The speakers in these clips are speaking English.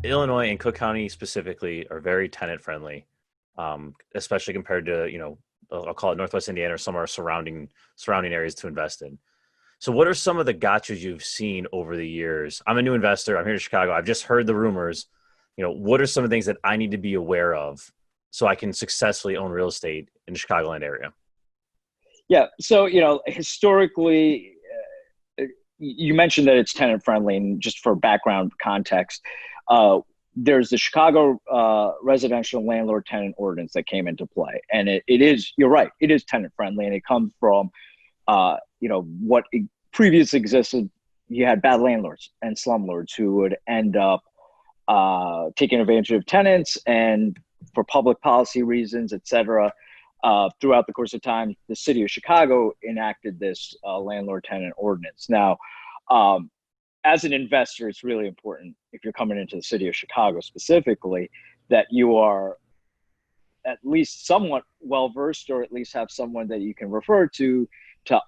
Illinois and Cook County specifically are very tenant friendly, especially compared to, I'll call it Northwest Indiana or some of our surrounding areas to invest in. So what are some of the gotchas you've seen over the years? I'm a new investor. I'm here in Chicago. I've just heard the rumors. What are some of the things that I need to be aware of so I can successfully own real estate in the Chicagoland area? Yeah. So, historically, you mentioned that it's tenant friendly, and just for background context, there's the Chicago residential landlord tenant ordinance that came into play. And it is, you're right, it is tenant friendly, and it comes from, what previously existed. You had bad landlords and slumlords who would end up taking advantage of tenants, and for public policy reasons, et cetera. Throughout the course of time, the city of Chicago enacted this landlord tenant ordinance. Now, as an investor, it's really important, if you're coming into the city of Chicago specifically, that you are at least somewhat well versed, or at least have someone that you can refer to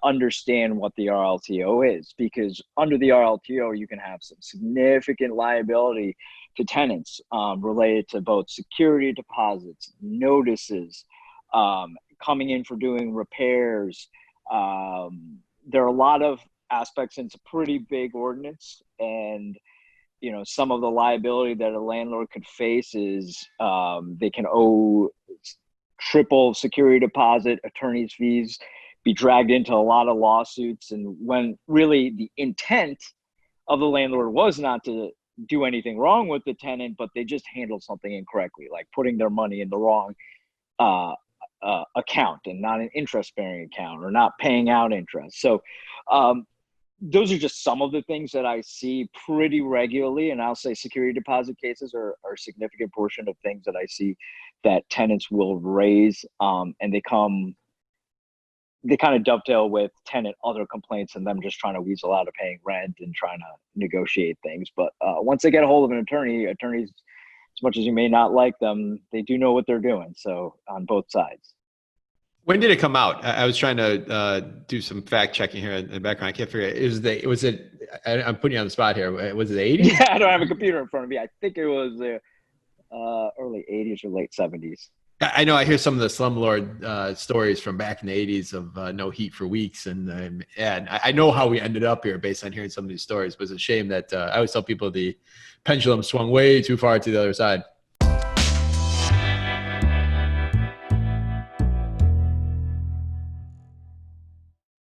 understand what the RLTO is. Because under the RLTO, you can have some significant liability to tenants related to both security deposits, notices, coming in for doing repairs. There are a lot of aspects, and it's a pretty big ordinance. And, some of the liability that a landlord could face is they can owe triple security deposit, attorney's fees, be dragged into a lot of lawsuits. And when really the intent of the landlord was not to do anything wrong with the tenant, but they just handled something incorrectly, like putting their money in the wrong account and not an interest-bearing account, or not paying out interest. So those are just some of the things that I see pretty regularly. And I'll say security deposit cases are a significant portion of things that I see that tenants will raise. And they kind of dovetail with tenant other complaints and them just trying to weasel out of paying rent and trying to negotiate things. But once they get a hold of an attorney, attorneys, as much as you may not like them, they do know what they're doing. So on both sides. When did it come out? I was trying to do some fact checking here in the background. I can't figure it. I'm putting you on the spot here. Was it the 80s? Yeah, I don't have a computer in front of me. I think it was the early 80s or late 70s. I know I hear some of the slumlord stories from back in the 80s of no heat for weeks. And I know how we ended up here based on hearing some of these stories. It was a shame that I always tell people the pendulum swung way too far to the other side.